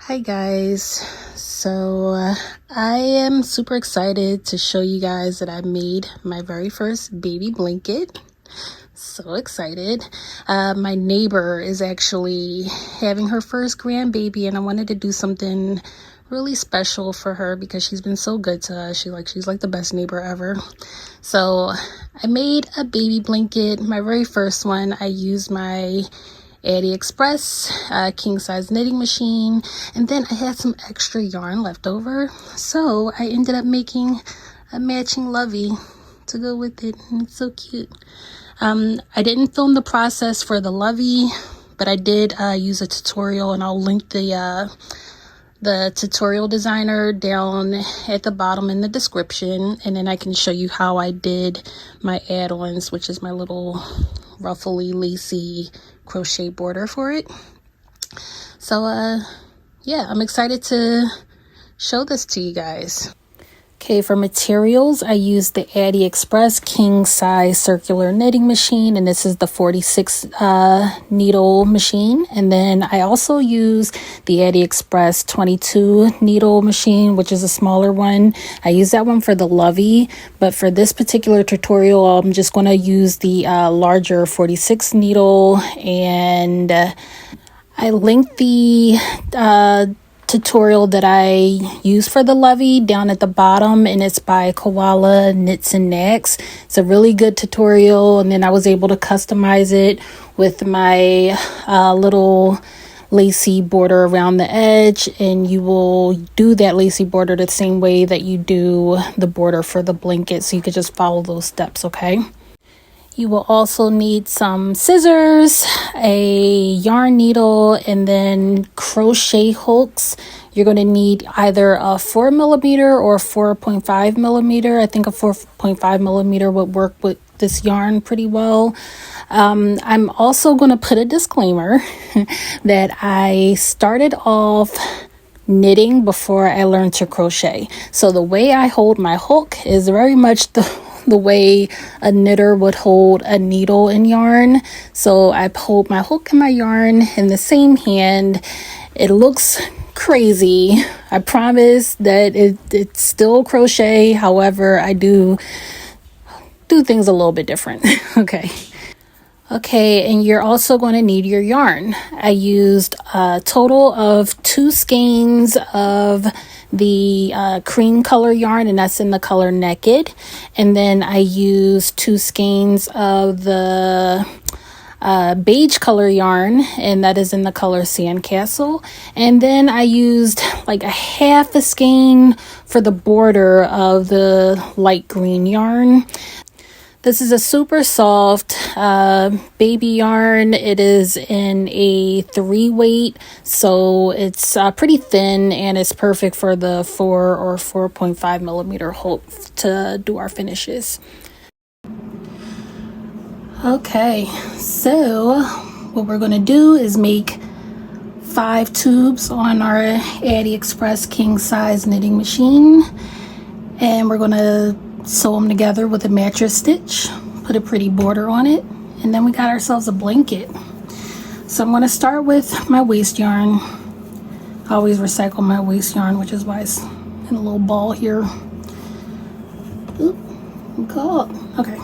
Hi guys, I am super excited to show you guys that I made my very first baby blanket. So excited. My neighbor is actually having her first grandbaby and I wanted to do something really special for her because she's been so good to us. She's like the best neighbor ever. So I made a baby blanket, my very first one. I used my Addi Express king size knitting machine, and then I had some extra yarn left over, so I ended up making a matching lovey to go with it, and it's so cute. I didn't film the process for the lovey, but I did use a tutorial, and I'll link the tutorial designer down at the bottom in the description, and then I can show you how I did my add-ons, which is my little ruffly lacy crochet border for it. So yeah, I'm excited to show this to you guys. Okay, for materials, I used the Addi Express king size circular knitting machine, and this is the 46 needle machine. And then I also use the Addi Express 22 needle machine, which is a smaller one. I use that one for the lovey, but for this particular tutorial, I'm just going to use the larger 46 needle, and I linked the tutorial that I use for the lovey down at the bottom, and it's by Koala Knits and Knacks. It's a really good tutorial, and then I was able to customize it with my little lacy border around the edge, and you will do that lacy border the same way that you do the border for the blanket, so you could just follow those steps. Okay, you will also need some scissors, a yarn needle, and then crochet hooks. You're going to need either a 4mm or 4.5mm. I think a 4.5mm would work with this yarn pretty well. I'm also going to put a disclaimer that I started off knitting before I learned to crochet. So the way I hold my hook is very much the way a knitter would hold a needle and yarn. So I hold my hook and my yarn in the same hand. It looks crazy. I promise that it's still crochet. However, I do things a little bit different. Okay, and you're also going to need your yarn. I used a total of 2 skeins of the cream color yarn, and that's in the color Naked. And then I used 2 skeins of the beige color yarn, and that is in the color Sandcastle. And then I used like a half a skein for the border of the light green yarn. This is a super soft baby yarn. It is in a 3 weight, so it's pretty thin, and it's perfect for the 4 or 4.5mm hook to do our finishes. Okay, so what we're going to do is make 5 tubes on our Addi Express king size knitting machine, and we're going to sew them together with a mattress stitch, put a pretty border on it, and then we got ourselves a blanket. So I'm going to start with my waste yarn. I always recycle my waste yarn, which is why it's in a little ball here. Oop, okay.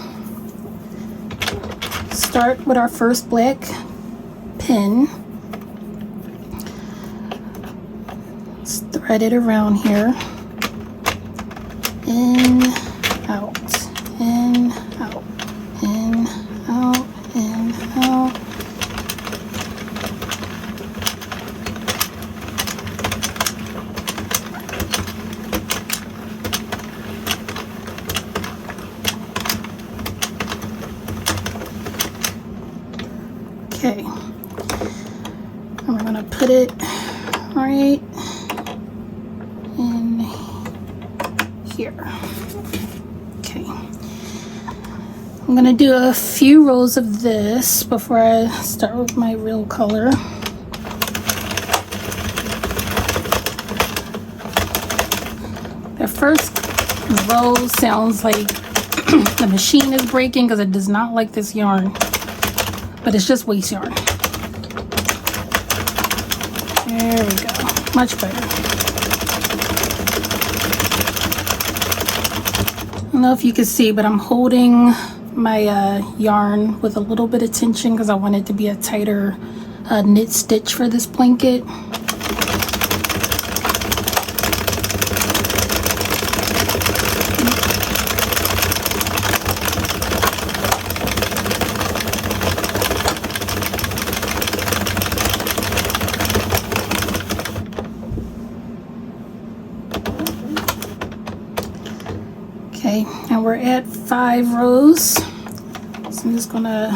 Start with our first black pin. Let's thread it around here. In, out, in, out, in, out, in, out. Okay, and we're going to put it right in here. Okay, I'm gonna do a few rows of this before I start with my real color. The first row sounds like the machine is breaking because it does not like this yarn, but it's just waste yarn. There we go. Much better. I don't know if you can see, but I'm holding my yarn with a little bit of tension because I want it to be a tighter knit stitch for this blanket. Okay, and we're at 5 rows. So I'm just gonna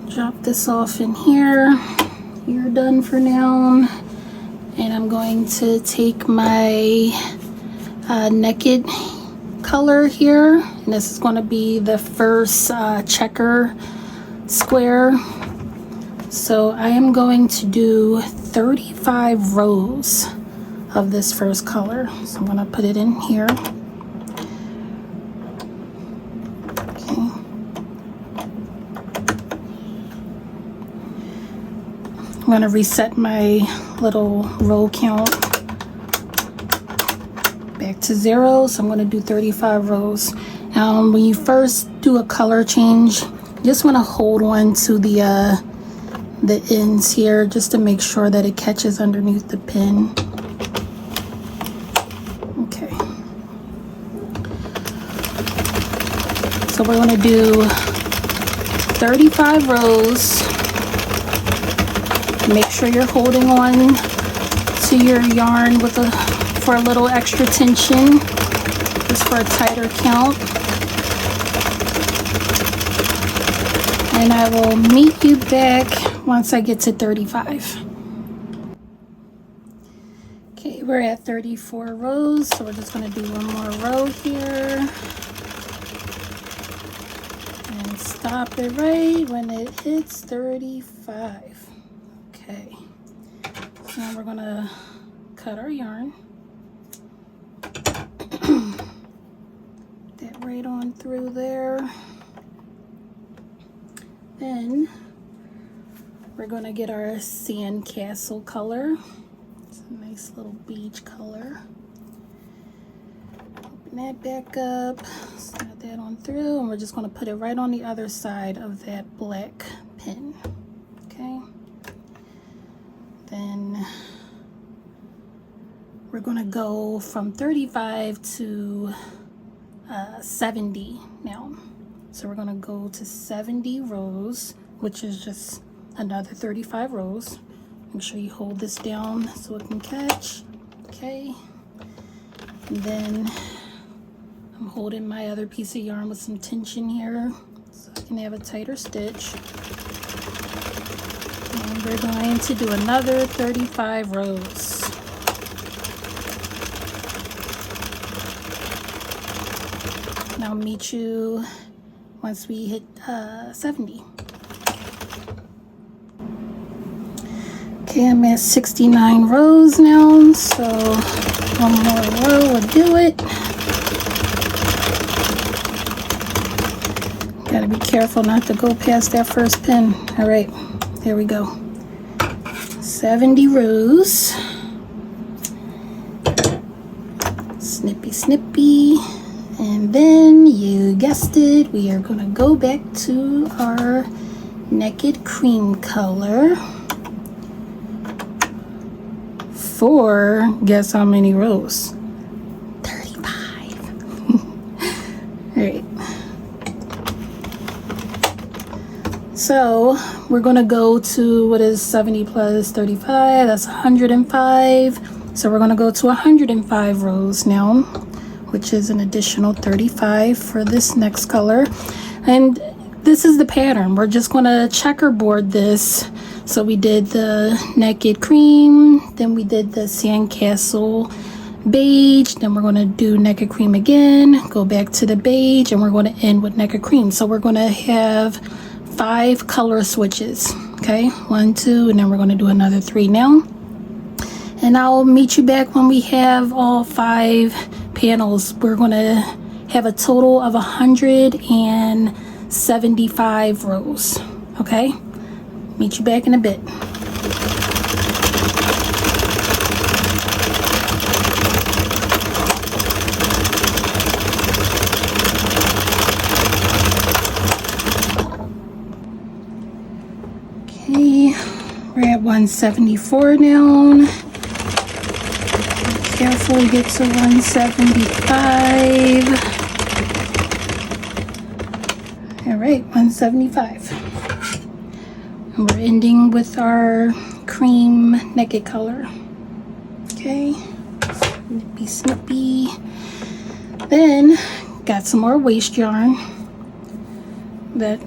drop this off in here. You're done for now. And I'm going to take my naked color here. And this is going to be the first checker square. So I am going to do 35 rows of this first color. So I'm going to put it in here. I'm going to reset my little row count back to 0. So I'm going to do 35 rows. When you first do a color change, you just want to hold on to the ends here just to make sure that it catches underneath the pin. Okay. So we're going to do 35 rows. Make sure you're holding on to your yarn with for a little extra tension, just for a tighter count. And I will meet you back once I get to 35. Okay, we're at 34 rows, so we're just going to do one more row here. And stop it right when it hits 35. Okay, so now we're gonna cut our yarn. That right on through there. Then we're gonna get our sandcastle color. It's a nice little beige color. Open that back up, slide that on through, and we're just gonna put it right on the other side of that black pin. Okay. Then we're going to go from 35 to 70 now. So we're going to go to 70 rows, which is just another 35 rows. Make sure you hold this down so it can catch. Okay. And then I'm holding my other piece of yarn with some tension here so I can have a tighter stitch. And we're going to do another 35 rows. And I'll meet you once we hit 70. Okay, I'm at 69 rows now, so one more row will do it. Gotta be careful not to go past that first pin. All right. There we go. 70 rows. Snippy, snippy. And then, you guessed it, we are going to go back to our naked cream color for, guess how many rows? 35. All right. So we're going to go to, what is 70 plus 35? That's 105. So we're going to go to 105 rows now, which is an additional 35 for this next color. And this is the pattern. We're just going to checkerboard this. So we did the naked cream, then we did the sandcastle beige, then we're going to do naked cream again, go back to the beige, and we're going to end with naked cream. So we're going to have 5 color switches. Okay, 1, 2, and then we're going to do another 3 now. And I'll meet you back when we have all 5 panels. We're going to have a total of 175 rows. Okay, meet you back in a bit. Okay, we're at 174 now. Carefully get to 175. All right, 175. And we're ending with our cream naked color. Okay, nippy snippy. Then got some more waste yarn that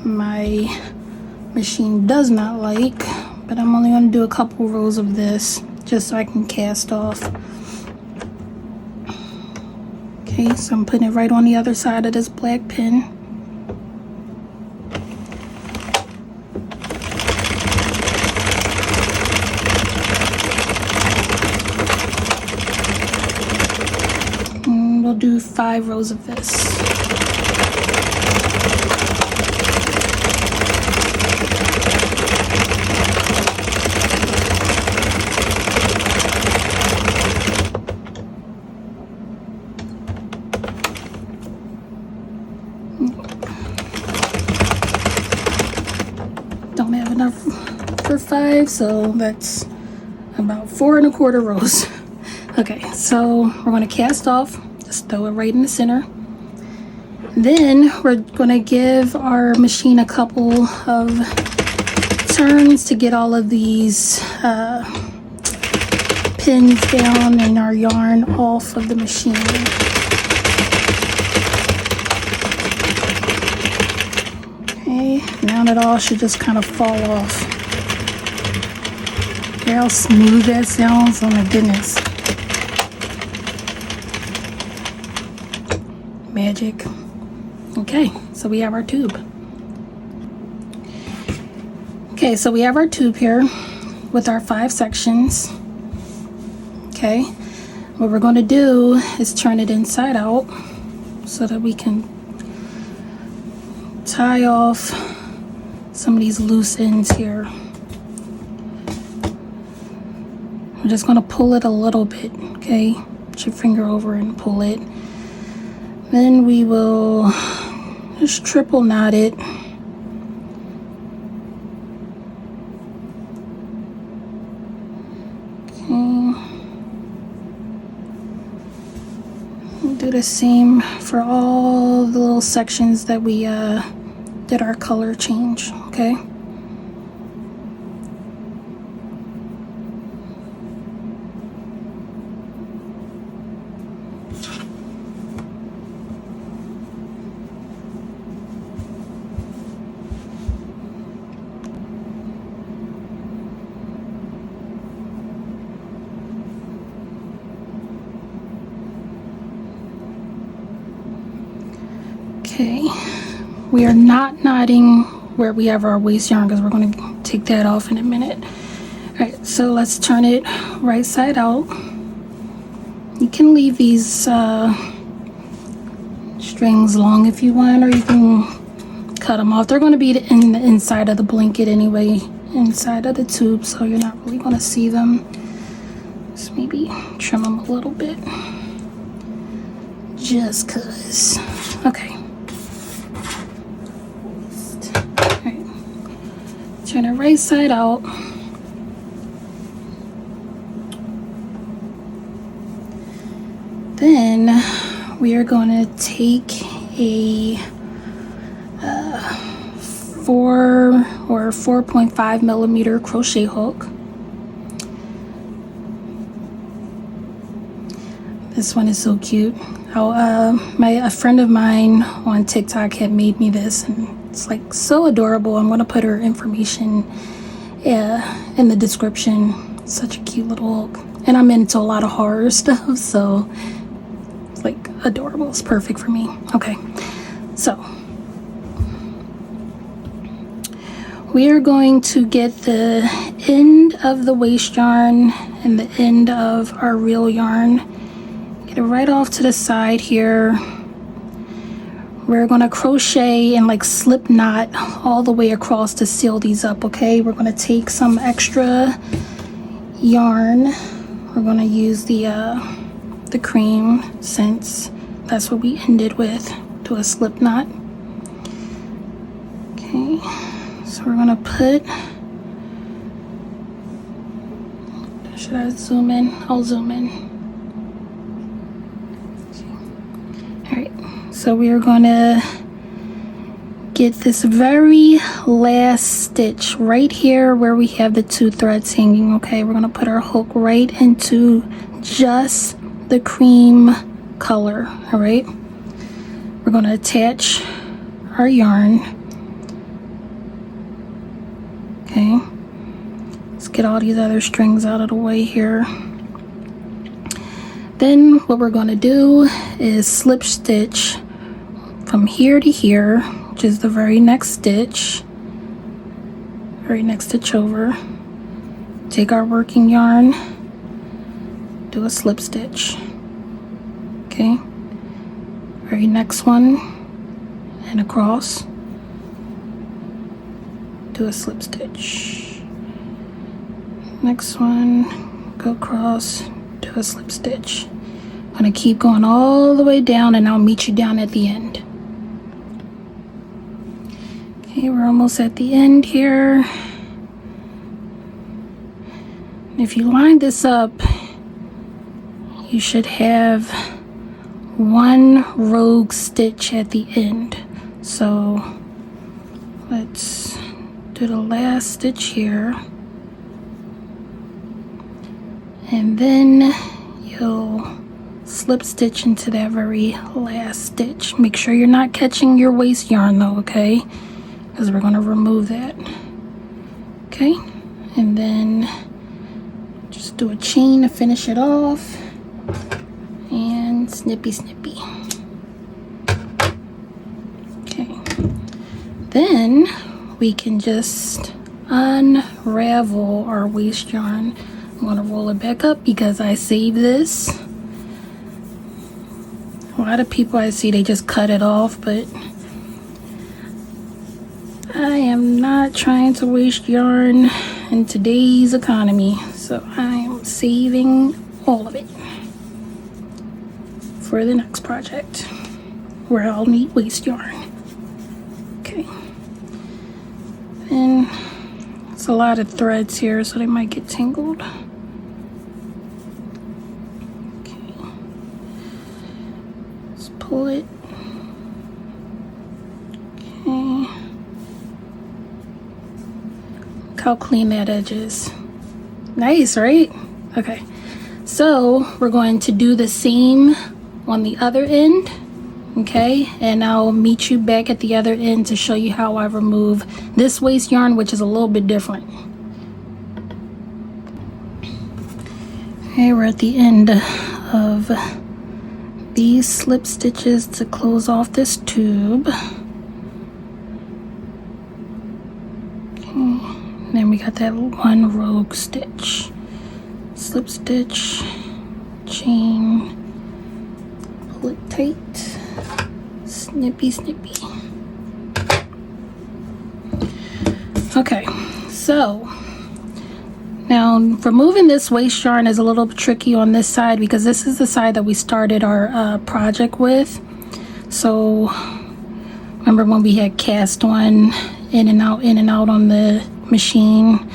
my machine does not like, but I'm only going to do a couple rows of this just so I can cast off. Okay, so I'm putting it right on the other side of this black pin. And we'll do 5 rows of this. Don't have enough for 5, so that's about 4 1/4 rows. Okay, so we're going to cast off, just throw it right in the center. Then we're going to give our machine a couple of turns to get all of these pins down and our yarn off of the machine. Okay, now it all should just kind of fall off. Hear how smooth that sounds? Oh my goodness. Magic. Okay, so we have our tube. Okay, so we have our tube here with our 5 sections. Okay, what we're going to do is turn it inside out so that we can tie off some of these loose ends here. I'm just going to pull it a little bit, okay? Put your finger over and pull it. Then we will just triple knot it. Okay. We'll do the same for all the little sections that we did our color change, okay? Okay, we are not knotting where we have our waste yarn because we're going to take that off in a minute. All right, so let's turn it right side out. You can leave these strings long if you want, or you can cut them off. They're going to be in the inside of the blanket anyway, inside of the tube, so you're not really going to see them. Just maybe trim them a little bit, just cause. Okay. Turn it right side out. Then we are going to take a 4 or 4.5 millimeter crochet hook. This one is so cute. A friend of mine on TikTok had made me this, and it's like so adorable. I'm gonna put her information in the description. Such a cute little hook, and I'm into a lot of horror stuff, so it's like adorable. It's perfect for me. Okay, so we are going to get the end of the waste yarn and the end of our real yarn. Get it right off to the side here. We're going to crochet and like slip knot all the way across to seal these up, okay? We're going to take some extra yarn. We're going to use the cream, since that's what we ended with, do a slip knot. Okay, so we're going to put Should I zoom in? I'll zoom in. All right, so we are going to get this very last stitch right here where we have the 2 threads hanging. Okay, we're going to put our hook right into just the cream color. All right, we're going to attach our yarn. Okay, let's get all these other strings out of the way here. Then what we're going to do is slip stitch from here to here, which is the very next stitch, very next stitch over. Take our working yarn, do a slip stitch. Okay, very next one, and across, do a slip stitch. Next one, go across, do a slip stitch. I'm gonna keep going all the way down, and I'll meet you down at the end. Okay, we're almost at the end here. If you line this up, you should have 1 rogue stitch at the end. So let's do the last stitch here, and then you'll slip stitch into that very last stitch. Make sure you're not catching your waste yarn though, okay? Because we're going to remove that. Okay, and then just do a chain to finish it off, and snippy snippy. Okay, then we can just unravel our waste yarn. I'm going to roll it back up because I saved this. A lot of people I see, they just cut it off, but I am not trying to waste yarn in today's economy, so I am saving all of it for the next project where I'll need waste yarn. Okay, and it's a lot of threads here, so they might get tangled. Okay, let's pull it. Okay, look how clean that edge is. Nice, right? Okay, so we're going to do the same on the other end. Okay, and I'll meet you back at the other end to show you how I remove this waste yarn, which is a little bit different. Okay, we're at the end of these slip stitches to close off this tube. Okay, then we got that 1 rogue stitch, slip stitch, chain, pull it tight, snippy snippy. Okay, so now removing this waste yarn is a little tricky on this side because this is the side that we started our project with. So remember when we had cast on in and out on the machine?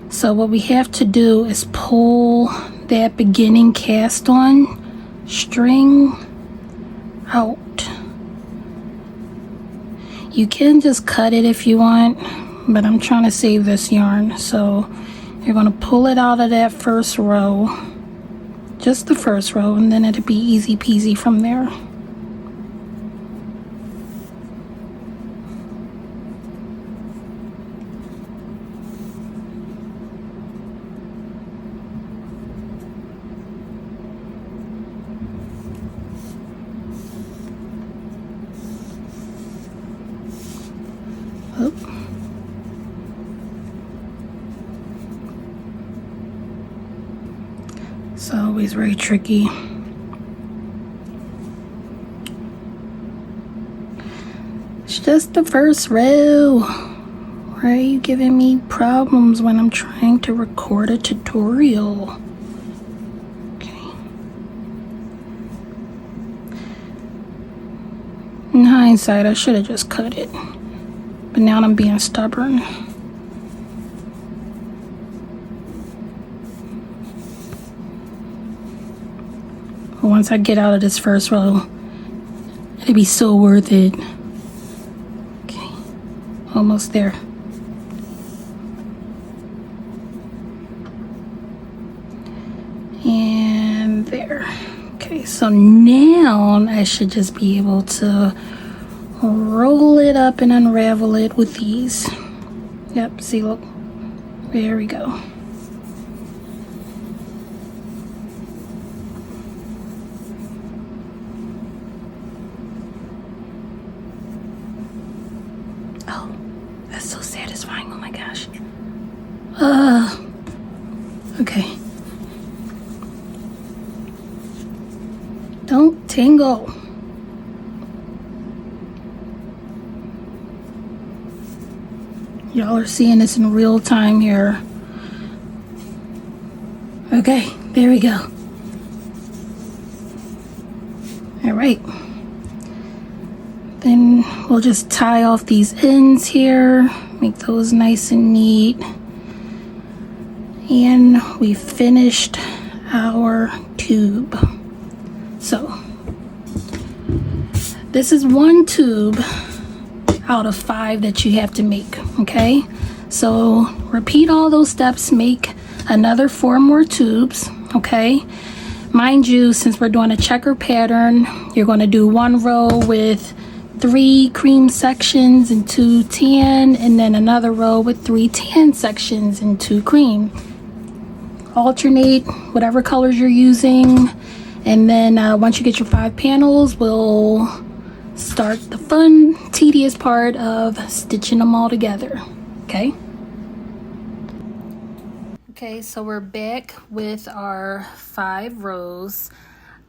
So what we have to do is pull that beginning cast on string out. You can just cut it if you want, but I'm trying to save this yarn, so you're going to pull it out of that first row, just the first row, and then it'll be easy peasy from there. It's always very tricky. It's just the first row. Why are you giving me problems when I'm trying to record a tutorial? Okay. In hindsight, I should have just cut it. But now I'm being stubborn. But once I get out of this first row, it'll be so worth it. Okay, almost there. And there. Okay, so now I should just be able to roll it up and unravel it with these. Yep, see, look. There we go. Oh, that's so satisfying. Oh my gosh. Okay. Don't tingle. Y'all are seeing this in real time here. Okay, there we go. All right. Then we'll just tie off these ends here, make those nice and neat. And we finished our tube. So this is one tube out of 5 that you have to make, okay? So repeat all those steps, make another 4 more tubes, okay? Mind you, since we're doing a checker pattern, you're going to do 1 row with 3 cream sections and 2 tan, and then another row with 3 tan sections and 2 cream. Alternate whatever colors you're using, and then once you get your 5 panels, we'll start the fun, tedious part of stitching them all together. Okay? Okay, so we're back with our 5 rows.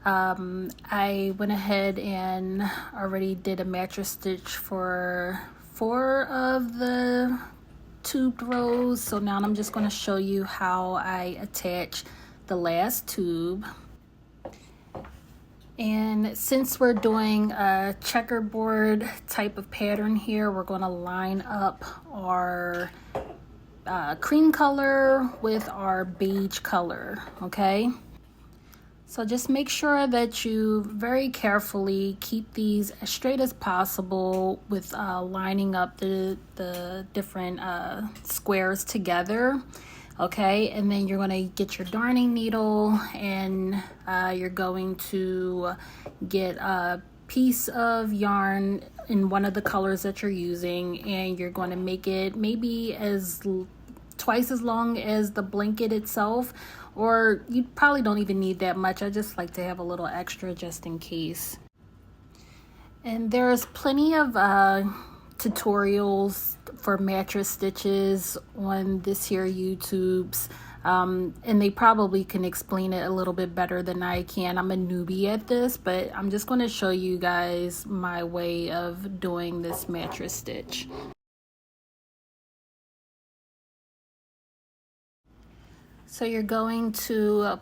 I went ahead and already did a mattress stitch for 4 of the tubed rows, so now I'm just going to show you how I attach the last tube. And since we're doing a checkerboard type of pattern here, we're going to line up our cream color with our beige color, okay? So just make sure that you very carefully keep these as straight as possible with lining up the different squares together, okay? And then you're going to get your darning needle, and you're going to get a piece of yarn in one of the colors that you're using, and you're going to make it maybe twice as long as the blanket itself, or you probably don't even need that much. I just like to have a little extra just in case. And there's plenty of tutorials for mattress stitches on this here YouTube's, and they probably can explain it a little bit better than I can. I'm a newbie at this, but I'm just going to show you guys my way of doing this mattress stitch. So you're going to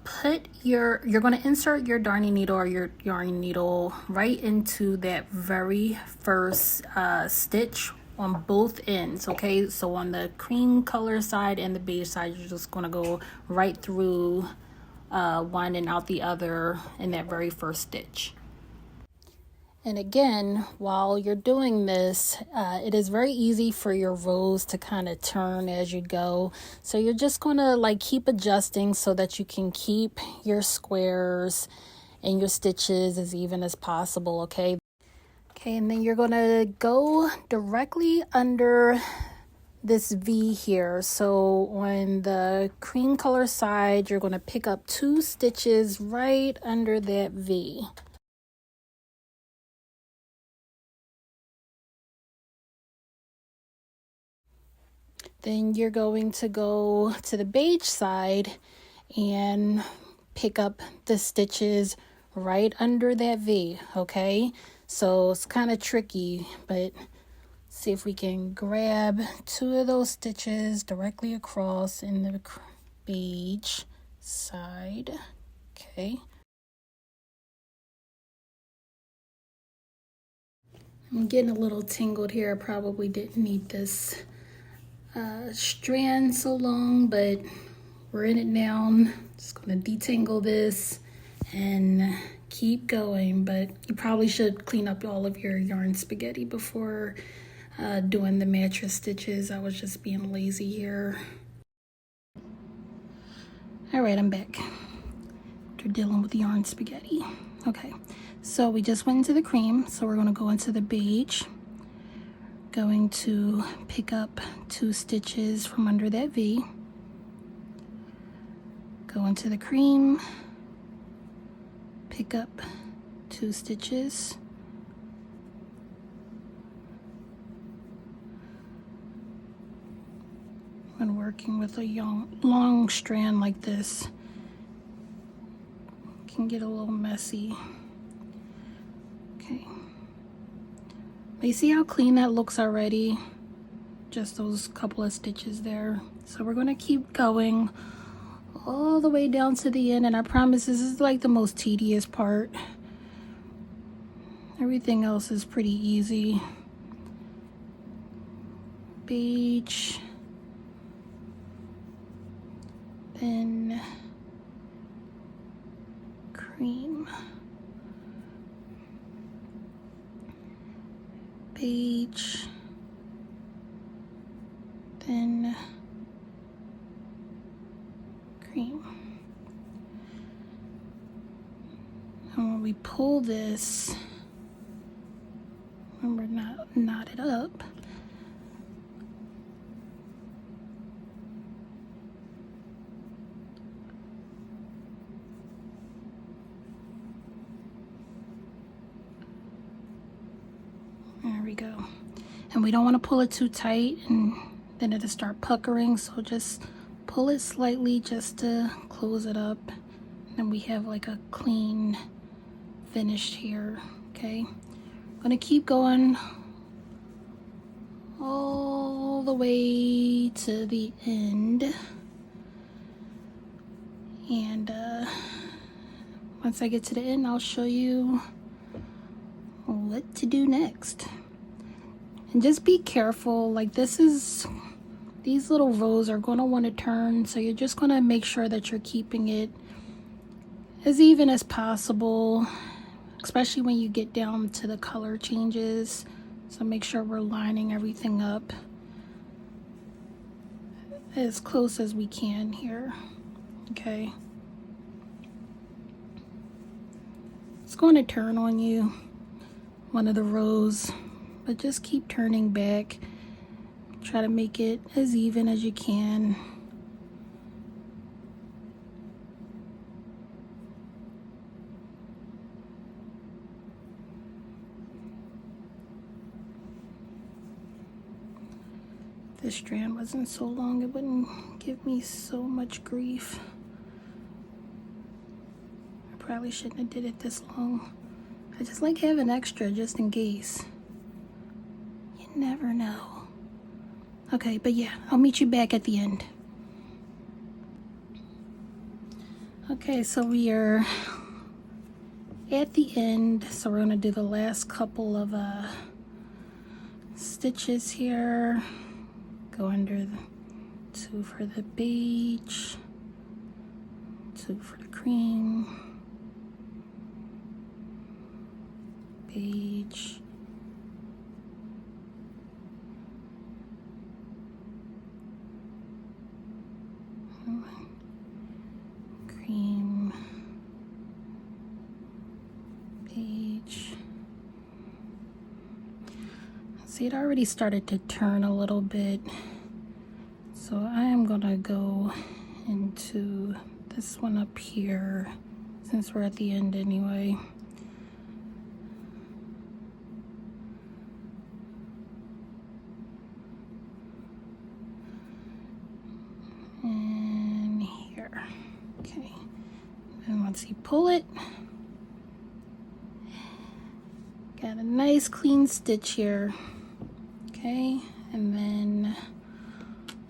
you're going to insert your darning needle or your yarn needle right into that very first stitch on both ends, okay? So on the cream color side and the beige side, you're just going to go right through one and out the other in that very first stitch. And again, while you're doing this, it is very easy for your rows to kind of turn as you go. So you're just going to like keep adjusting so that you can keep your squares and your stitches as even as possible, okay? Okay, and then you're going to go directly under this V here. So on the cream color side, you're going to pick up 2 stitches right under that V. Then you're going to go to the beige side and pick up the stitches right under that V, okay? So it's kind of tricky, but see if we can grab 2 of those stitches directly across in the beige side, okay? I'm getting a little tangled here. I probably didn't need this strand so long, but we're in it now. Just gonna detangle this and keep going. But you probably should clean up all of your yarn spaghetti before doing the mattress stitches. I was just being lazy here. All right, I'm back. After dealing with yarn spaghetti. Okay, so we just went into the cream, so we're going to go into the beige. Going to pick up 2 stitches from under that V. Go into the cream, pick up 2 stitches. When working with a long strand like this, it can get a little messy. Okay. You see how clean that looks already? Just those couple of stitches there. So we're going to keep going all the way down to the end, and I promise this is like the most tedious part. Everything else is pretty easy. Beige, then cream, beige, then cream. And when we pull this, remember not knot it up. There we go. And we don't want to pull it too tight and then it'll start puckering, so just pull it slightly just to close it up. And then we have like a clean finish here. Okay, I'm gonna keep going all the way to the end, and once I get to the end, I'll show you what to do next. And just be careful, like these little rows are going to want to turn, so you're just going to make sure that you're keeping it as even as possible, especially when you get down to the color changes. So make sure we're lining everything up as close as we can here. Okay, it's going to turn on you, one of the rows, but just keep turning back. Try to make it as even as you can. If this strand wasn't so long, it wouldn't give me so much grief. I probably shouldn't have did it this long. I just like having extra just in case. You never know. Okay, but yeah, I'll meet you back at the end. Okay, so we are at the end, so we're going to do the last couple of stitches here. Go under the 2 for the beige, 2 for the cream, beige, cream, beige. See, it already started to turn a little bit, so I am gonna go into this one up here since we're at the end anyway. And here. Okay, and once you pull it, got a nice clean stitch here. Okay, and then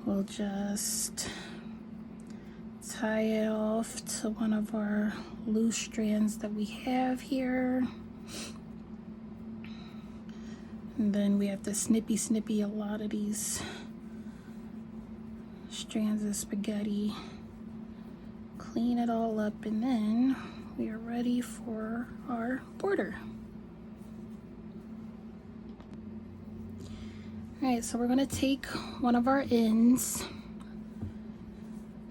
we'll just tie it off to one of our loose strands that we have here. And then we have to snippy a lot of these strands of spaghetti. Clean it all up, and then we are ready for our border. All right, so we're gonna take one of our ends.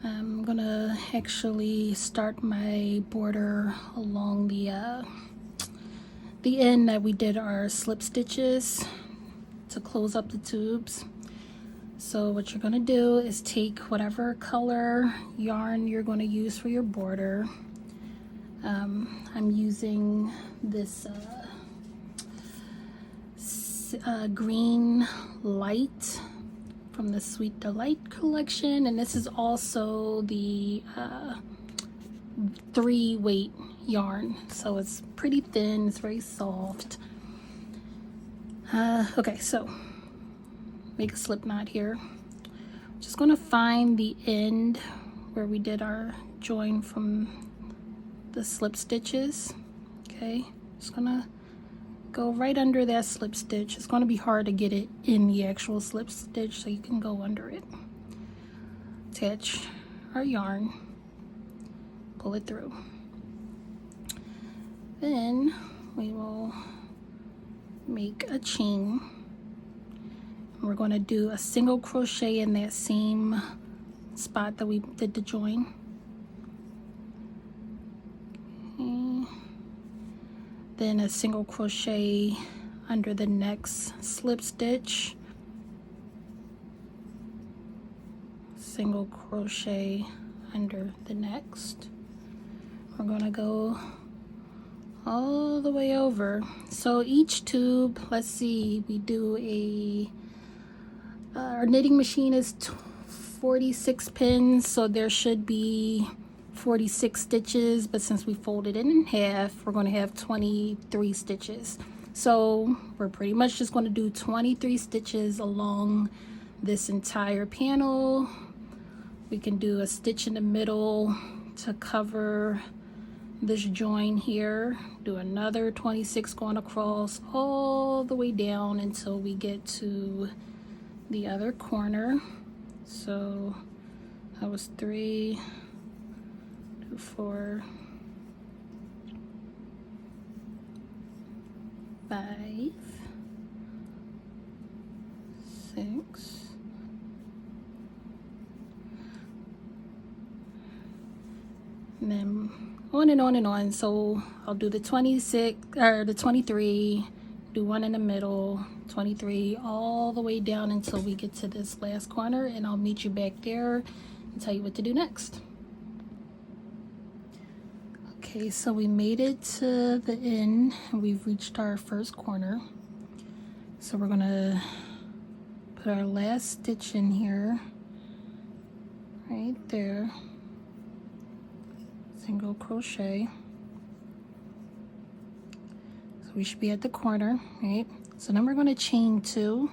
I'm gonna actually start my border along the end that we did our slip stitches to close up the tubes. So what you're gonna do is take whatever color yarn you're gonna use for your border. I'm using this green light from the Sweet Delight collection, and this is also the 3-weight yarn, so it's pretty thin, it's very soft. Okay, so make a slip knot here. Just going to find the end where we did our join from the slip stitches. Okay, just gonna go right under that slip stitch. It's going to be hard to get it in the actual slip stitch, so you can go under it. Attach our yarn, pull it through. Then we will make a chain. We're going to do a single crochet in that same spot that we did the join. Okay. Then a single crochet under the next slip stitch, single crochet under the next. We're going to go all the way over. So each tube, let's see, we do our knitting machine is 46 pins, so there should be 46 stitches, but since we folded it in half, we're going to have 23 stitches. So we're pretty much just going to do 23 stitches along this entire panel. We can do a stitch in the middle to cover this join here, do another 26 going across all the way down until we get to the other corner. So that was 3, 4, 5, 6, and then on and on and on. So I'll do the 26 or the 23, do one in the middle, 23, all the way down until we get to this last corner, and I'll meet you back there and tell you what to do next. Okay, so we made it to the end and we've reached our first corner. So we're gonna put our last stitch in here, right there, single crochet. So we should be at the corner, right? So then we're going to chain 2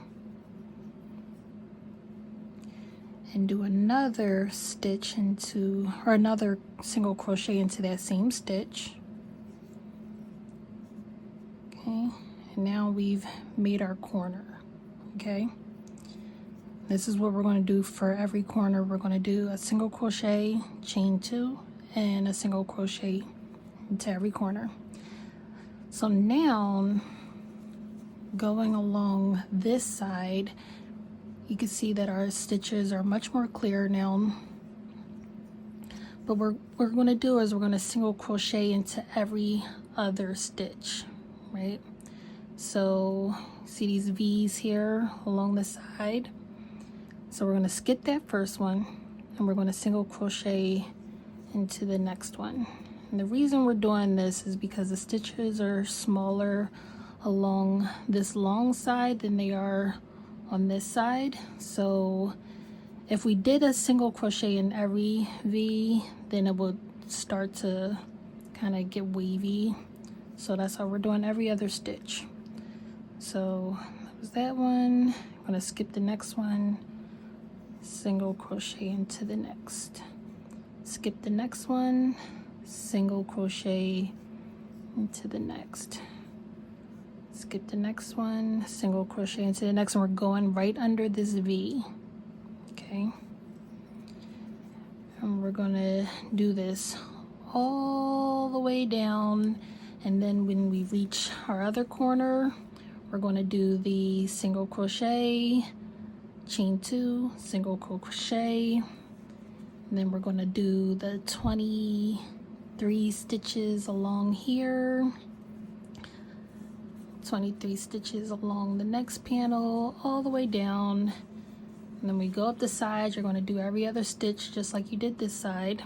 and do another stitch into, or another single crochet into that same stitch. Okay, and now we've made our corner. Okay, this is what we're going to do for every corner. We're going to do a single crochet, chain 2, and a single crochet into every corner. So now going along this side, you can see that our stitches are much more clear now. But what we're going to do is we're going to single crochet into every other stitch, right? So see these V's here along the side. So we're going to skip that first one and we're going to single crochet into the next one. And the reason we're doing this is because the stitches are smaller along this long side than they are on this side. So if we did a single crochet in every V, then it would start to kind of get wavy. So that's how we're doing every other stitch. So that was that one. I'm going to skip the next one, single crochet into the next, skip the next one, single crochet into the next, skip the next one, single crochet into the next one. We're going right under this V. Okay, and we're gonna do this all the way down, and then when we reach our other corner, we're going to do the single crochet, chain 2, single crochet, and then we're going to do the 23 stitches along here, 23 stitches along the next panel, all the way down. And then we go up the sides. You're going to do every other stitch just like you did this side.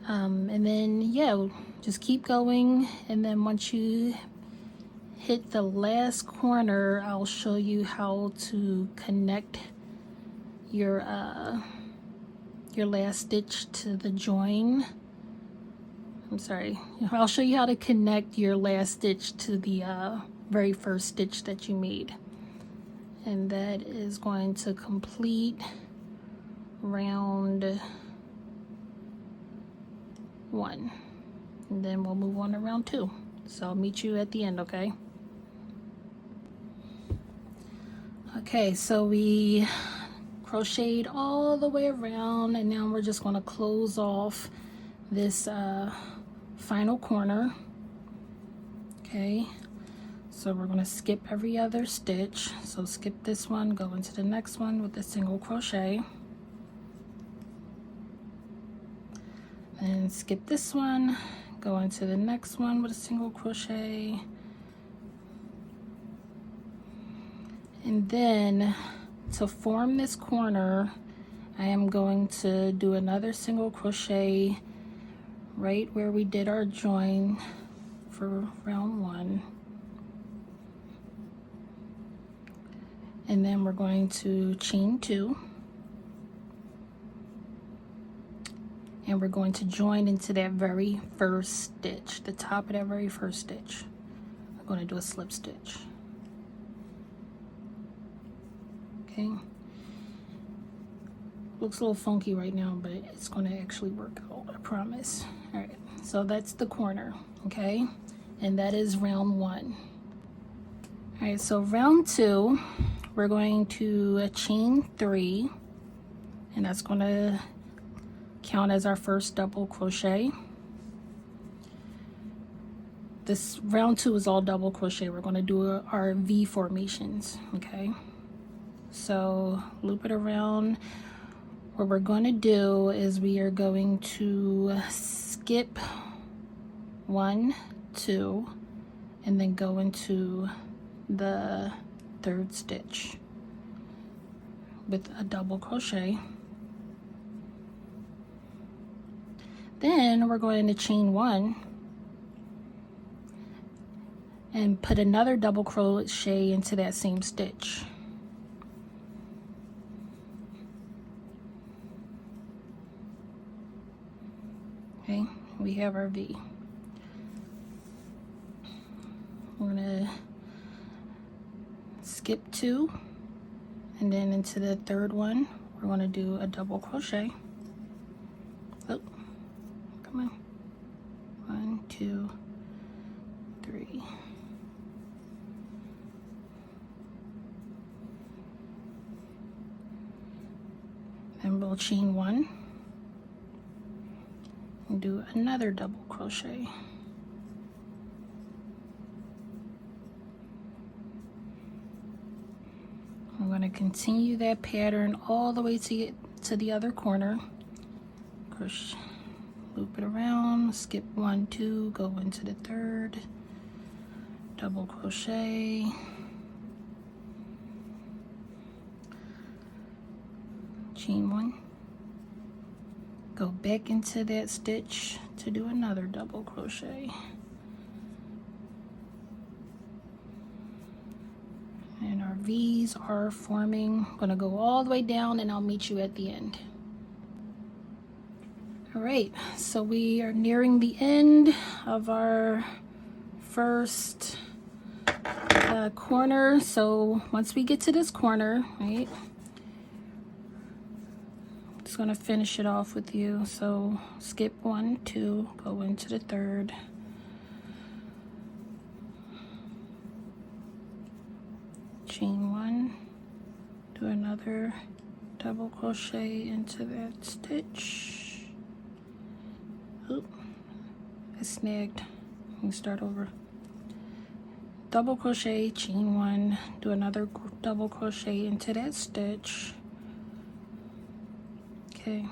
And then, yeah, just keep going. And then once you hit the last corner, I'll show you how to connect your last stitch to the join. I'm sorry. I'll show you how to connect your last stitch to the very first stitch that you made. And that is going to complete round 1. And then we'll move on to round 2. So I'll meet you at the end, okay? Okay, so we crocheted all the way around, and now we're just going to close off this final corner. Okay. So we're going to skip every other stitch. So skip this one, go into the next one with a single crochet. And skip this one, go into the next one with a single crochet. And then to form this corner, I am going to do another single crochet right where we did our join for round 1. And then we're going to chain 2, and we're going to join into that very first stitch, the top of that very first stitch. I'm going to do a slip stitch. Okay. Looks a little funky right now, but it's going to actually work out, I promise. All right, so that's the corner, okay? And that is round 1. All right, so round 2, we're going to chain 3, and that's going to count as our first double crochet. This round 2 is all double crochet. We're going to do our V formations, okay? So loop it around. What we're going to do is we are going to skip 1, 2, and then go into the 3rd stitch with a double crochet. Then we're going to chain 1 and put another double crochet into that same stitch. Okay, we have our V. We're gonna skip 2, and then into the 3rd one, we're gonna do a double crochet. Oh, come on. 1, 2, 3. Then we'll chain 1 and do another double crochet. I'm going to continue that pattern all the way to get to the other corner. Crochet, loop it around, skip 1, 2, go into the 3rd, double crochet, chain 1, go back into that stitch to do another double crochet. And our V's are forming. I'm gonna go all the way down and I'll meet you at the end. All right, so we are nearing the end of our first corner. So once we get to this corner, right, I'm just gonna finish it off with you. So skip 1, 2, go into the 3rd. Chain 1, do another double crochet into that stitch. Oop, I snagged. Let me start over. Double crochet, chain 1, do another double crochet into that stitch. Okay.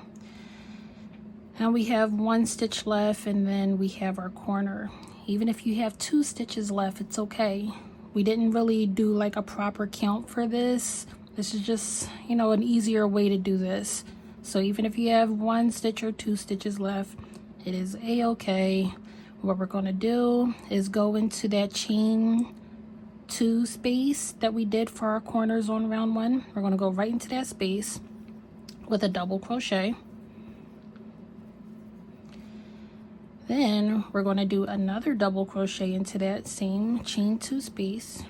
Now we have 1 stitch left, and then we have our corner. Even if you have 2 stitches left, it's okay. We didn't really do like a proper count for this. This is just, you know, an easier way to do this. So even if you have 1 stitch or 2 stitches left, it is a-okay. What we're going to do is go into that chain 2 space that we did for our corners on round 1. We're going to go right into that space with a double crochet. Then we're going to do another double crochet into that same chain 2 space.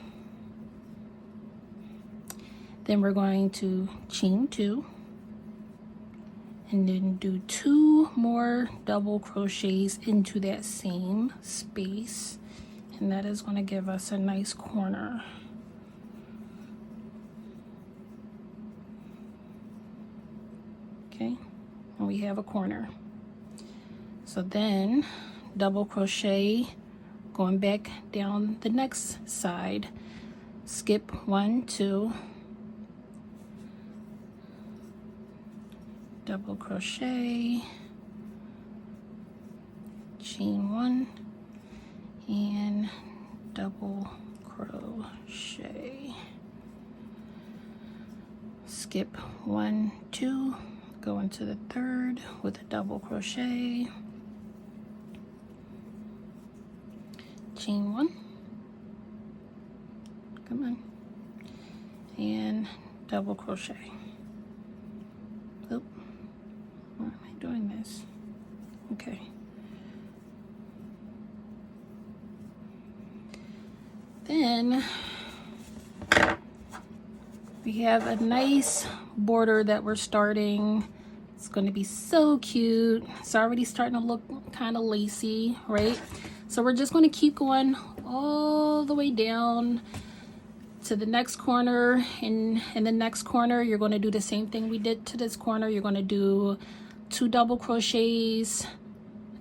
Then we're going to chain 2 and then do 2 more double crochets into that same space, and that is going to give us a nice corner. Okay, and we have a corner. So then double crochet going back down the next side, skip 1, 2, double crochet, chain 1, and double crochet, skip 1, 2, go into the 3rd with a double crochet, chain 1, come on, and double crochet. Oop, why am I doing this? Okay. Then we have a nice border that we're starting. It's going to be so cute. It's already starting to look kind of lacy, right? So we're just going to keep going all the way down to the next corner. In the next corner, you're going to do the same thing we did to this corner. You're going to do 2 double crochets,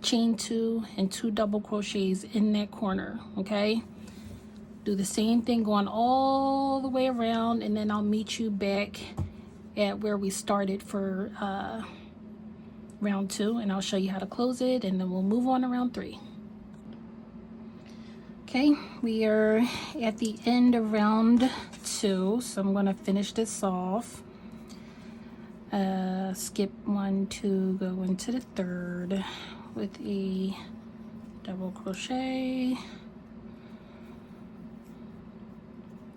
chain 2, and 2 double crochets in that corner, okay? Do the same thing going all the way around, and then I'll meet you back at where we started for round 2, and I'll show you how to close it, and then we'll move on to round 3. Okay, we are at the end of round 2, so I'm going to finish this off. Skip 1, 2, go into the 3rd with a double crochet,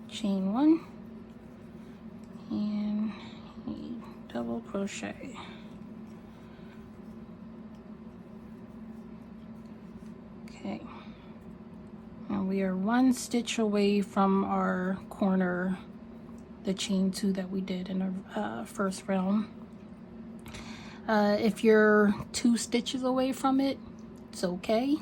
chain 1, and a double crochet. Okay, and we are 1 stitch away from our corner, the chain 2 that we did in the first round. If you're 2 stitches away from it, it's okay.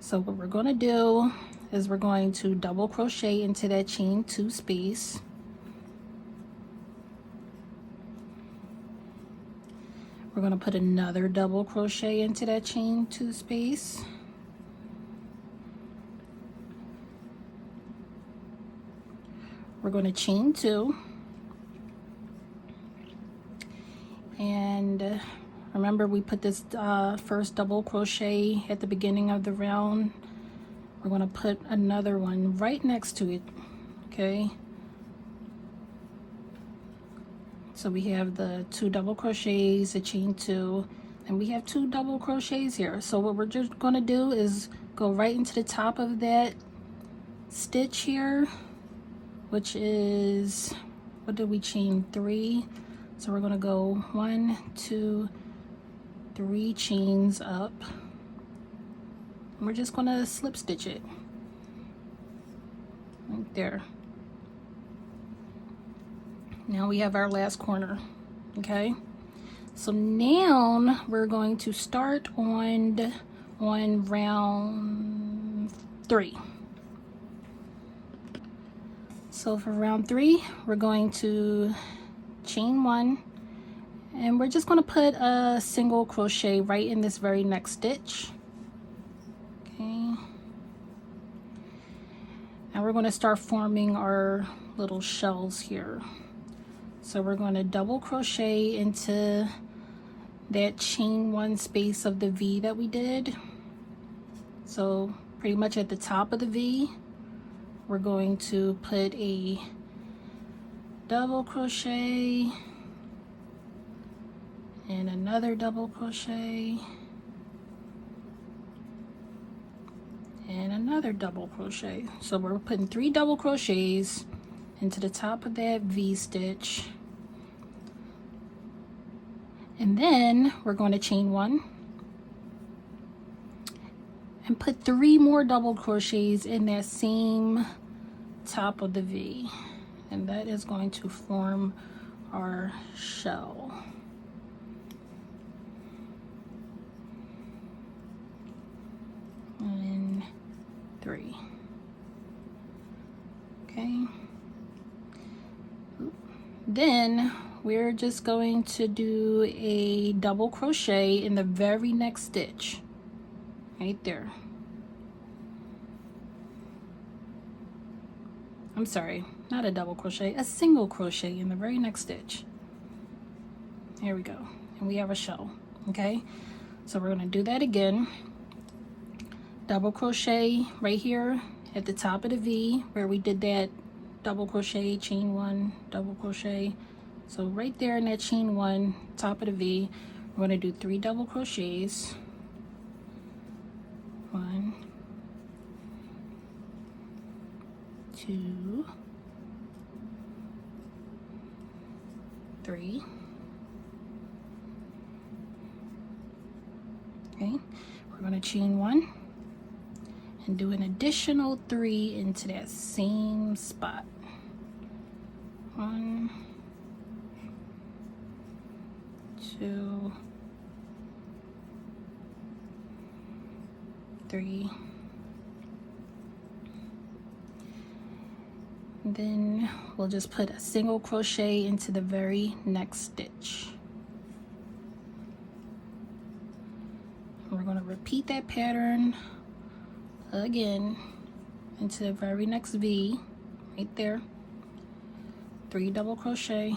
So what we're going to do is we're going to double crochet into that chain 2 space. We're going to put another double crochet into that chain 2 space. We're going to chain 2. And remember, we put this first double crochet at the beginning of the round. We're going to put another one right next to it, okay? So we have the 2 double crochets, the chain 2, and we have 2 double crochets here. So what we're just going to do is go right into the top of that stitch here, which is, what did we chain? 3. So we're going to go 1, 2, 3 chains up. And we're just going to slip stitch it right there. Now we have our last corner, okay? So now we're going to start on round 3. So for round 3, we're going to chain 1 And we're just going to put a single crochet right in this very next stitch. Okay. And we're going to start forming our little shells here. So we're going to double crochet into that chain one space of the V that we did. So pretty much at the top of the V, we're going to put a double crochet and another double crochet and another double crochet. So we're putting 3 double crochets into the top of that V stitch, and then we're going to chain 1 and put 3 more double crochets in that same top of the V, and that is going to form our shell. And 3. Okay. Then we're just going to do a double crochet in the very next stitch right there. I'm sorry, not a double crochet, a single crochet in the very next stitch. Here we go, and we have a shell. Okay, so we're going to do that again. Double crochet right here at the top of the V where we did that double crochet, chain 1, double crochet. So right there in that chain 1, top of the V, we're going to do 3 double crochets. 1, 2, 3. Okay, we're going to chain 1 and do an additional 3 into that same spot. 1, 2, 3. And then we'll just put a single crochet into the very next stitch. We're going to repeat that pattern again into the very next V right there. 3 double crochet,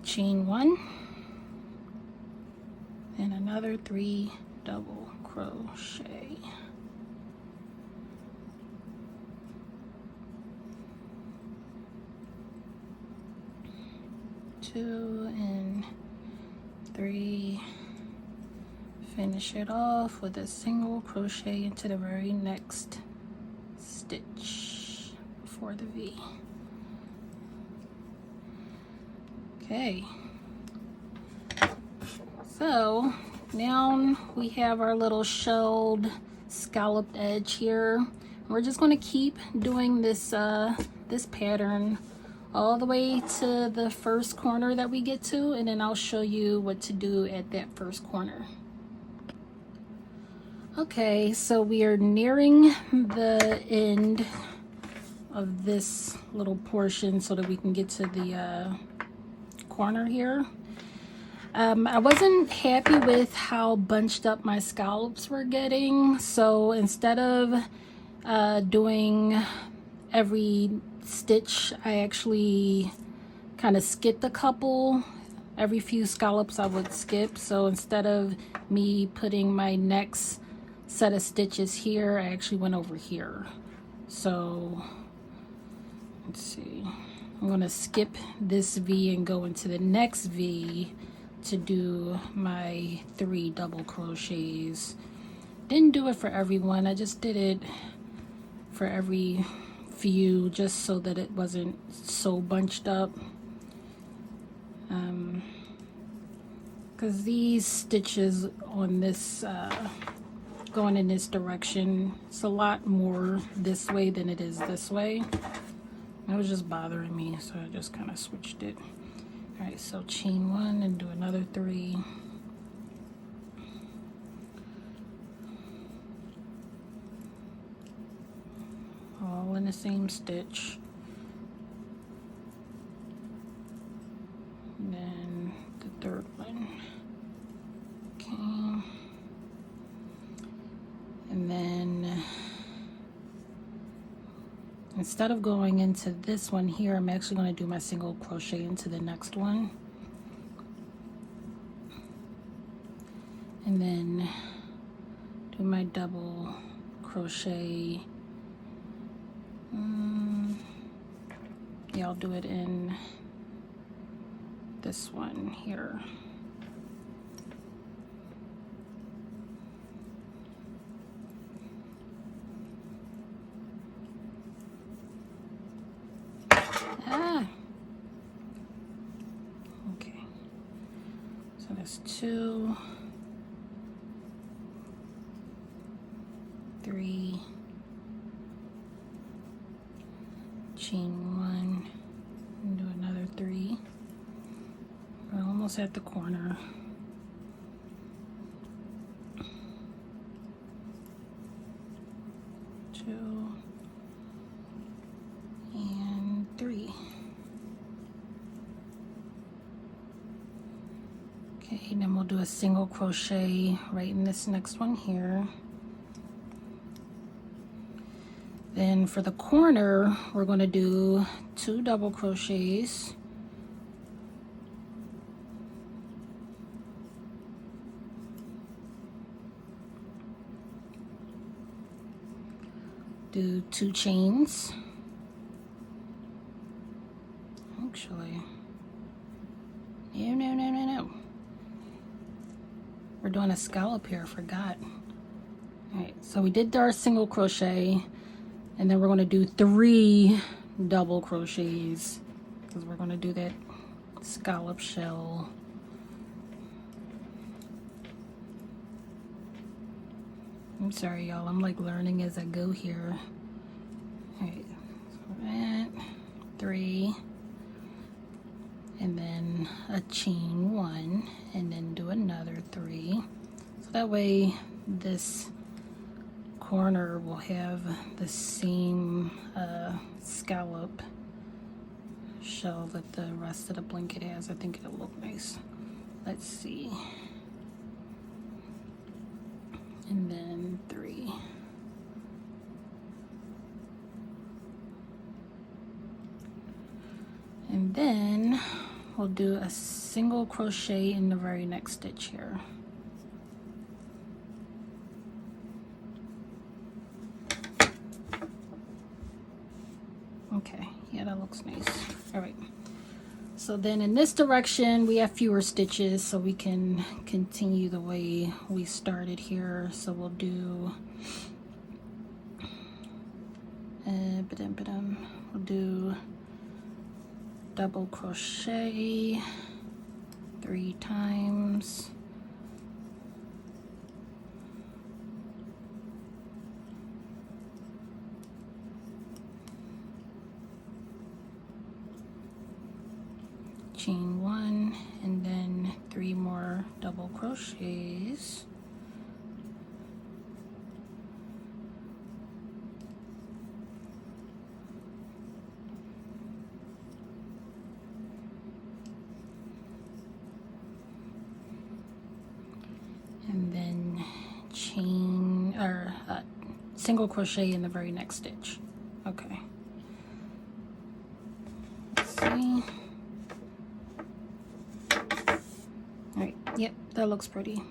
chain 1 and another 3 double crochet. Two and 3. Finish it off with a single crochet into the very next stitch before the V. Okay, so now we have our little shelled scalloped edge here. We're just going to keep doing this this pattern all the way to the first corner that we get to, and then I'll show you what to do at that first corner. Okay, so we are nearing the end of this little portion so that we can get to the corner here. I wasn't happy with how bunched up my scallops were getting, so instead of doing every stitch, I actually kind of skipped a couple. Every few scallops I would skip, so instead of me putting my next set of stitches here, I actually went over here. So let's see, I'm going to skip this V and go into the next V to do my 3 double crochets. Didn't do it for everyone, I just did it for every few just so that it wasn't so bunched up, because these stitches on this going in this direction, it's a lot more this way than it is this way. It was just bothering me, so I just kind of switched it. All right, so chain 1 and do another 3. All in the same stitch. And then the third one. Okay. And then instead of going into this one here, I'm actually going to do my single crochet into the next one. And then do my double crochet. Yeah, I'll do it in this one here. Okay, so that's 2, 3, chain 1, and do another 3. We're almost at the corner. 2 and 3. Okay, then we'll do a single crochet right in this next one here. Then for the corner, we're going to do 2 double crochets. Do 2 chains. Actually, no. We're doing a scallop here, I forgot. All right, so we did our single crochet, and then we're going to do 3 double crochets because we're going to do that scallop shell. I'm sorry, y'all. I'm like learning as I go here. All right, so that 3, and then a chain 1, and then do another 3. So that way, this corner will have the same scallop shell that the rest of the blanket has. I think it'll look nice. Let's see. And then 3. And then we'll do a single crochet in the very next stitch here. Okay, yeah, that looks nice. All right, so then in this direction we have fewer stitches, so we can continue the way we started here. So we'll do we'll do double crochet 3 times, chain 1, and then 3 more double crochets. And then chain or single crochet in the very next stitch. Okay. Let's see. Alright, yep, that looks pretty.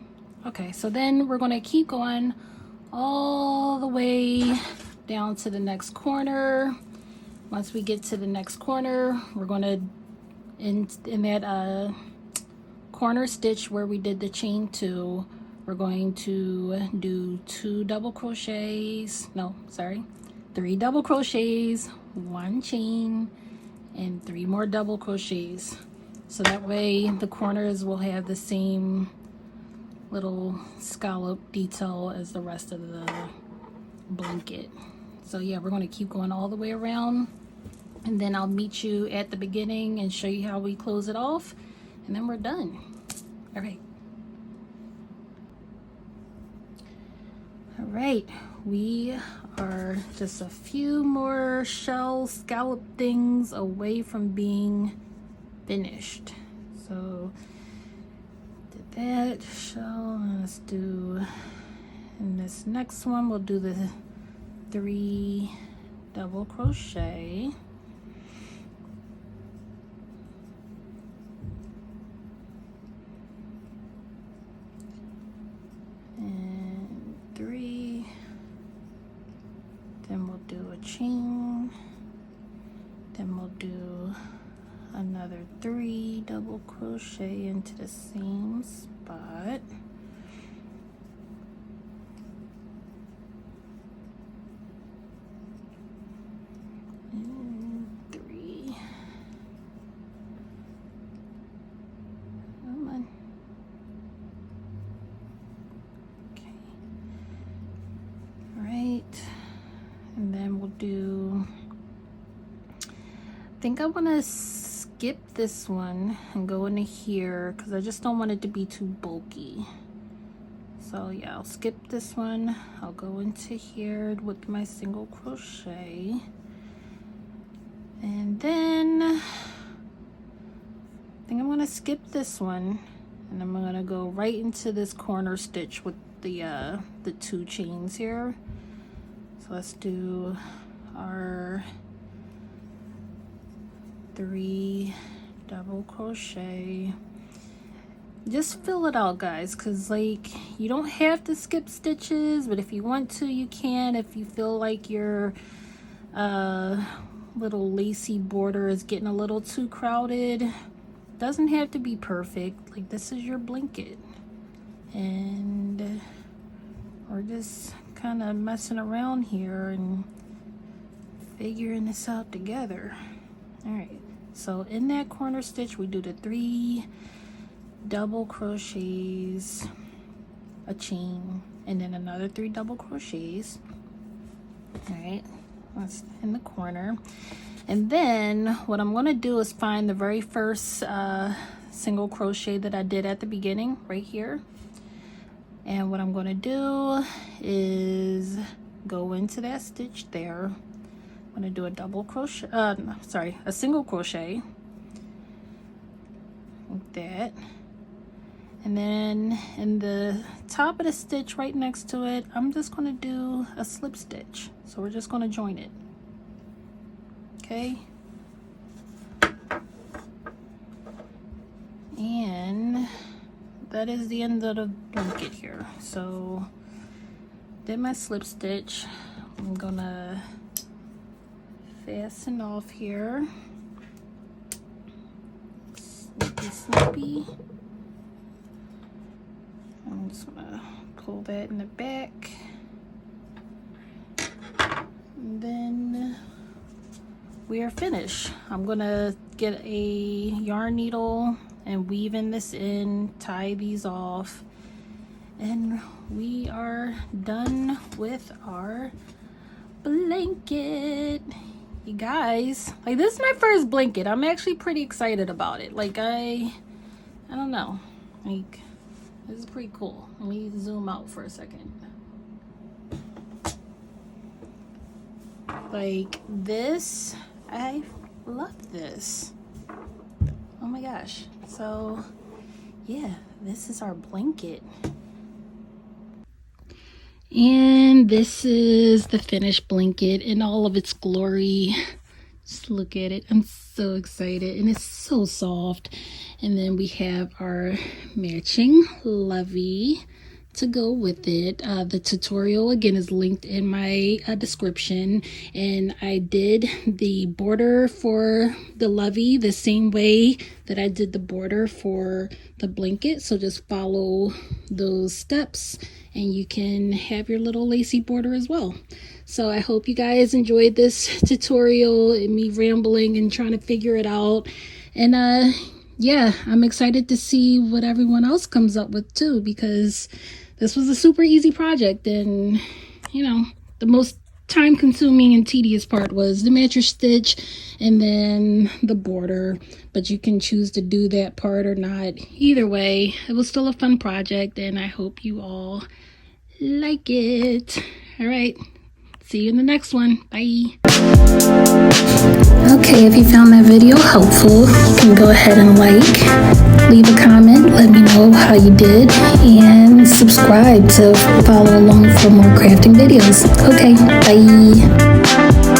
Okay, so then we're going to keep going all the way down to the next corner. Once we get to the next corner, we're going to, in that corner stitch where we did the chain 2, we're going to do 2 double crochets, no, sorry, 3 double crochets, 1 chain, and 3 more double crochets. So that way the corners will have the same little scallop detail as the rest of the blanket. So yeah, we're going to keep going all the way around. and then I'll meet you at the beginning and show you how we close it off, and then we're done. All right, we are just a few more shell scallop things away from being finished. So did that shell, and let's do, in this next one we'll do the 3 double crochet, and 3, then we'll do a chain, then we'll do another 3 double crochet into the same spot, and 3, come on, okay, all right, and then we'll do, I think I want to skip this one and go into here because I just don't want it to be too bulky. So yeah, I'll skip this one. I'll go into here with my single crochet, and then I think I'm going to skip this one, and I'm going to go right into this corner stitch with the 2 chains here. So let's do our 3 double crochet. Just fill it out, guys, because like you don't have to skip stitches, but if you want to, you can. If you feel like your little lacy border is getting a little too crowded, doesn't have to be perfect. Like, this is your blanket, and we're just kind of messing around here and figuring this out together. All right, so in that corner stitch we do the 3 double crochets, a chain, and then another 3 double crochets. All right, that's in the corner. And then what I'm going to do is find the very first single crochet that I did at the beginning right here, and what I'm going to do is go into that stitch there. I'm going to do a double crochet, a single crochet like that, and then in the top of the stitch right next to it, I'm just going to do a slip stitch. So we're just going to join it. Okay, and that is the end of the blanket here. So did my slip stitch. I'm gonna fasten off here, snippy. I'm just gonna pull that in the back, and then we are finished. I'm gonna get a yarn needle and weaving this in, tie these off, and we are done with our blanket. You guys, like, this is my first blanket. I'm actually pretty excited about it. Like, I don't know, like, this is pretty cool. Let me zoom out for a second. Like, this, I love this. Oh my gosh. So yeah, this is our blanket, and this is the finished blanket in all of its glory. Just look at it. I'm so excited, and it's so soft. And then we have our matching lovey to go with it. The tutorial again is linked in my description, and I did the border for the lovey the same way that I did the border for the blanket. So just follow those steps and you can have your little lacy border as well. So I hope you guys enjoyed this tutorial and me rambling and trying to figure it out. And yeah, I'm excited to see what everyone else comes up with too, because this was a super easy project, and you know, the most time-consuming and tedious part was the mattress stitch and then the border, but you can choose to do that part or not. Either way, it was still a fun project, and I hope you all like it. All right, see you in the next one. Bye. Okay, if you found that video helpful, you can go ahead and leave a comment, let me know how you did, and subscribe to follow along for more crafting videos. Okay, bye.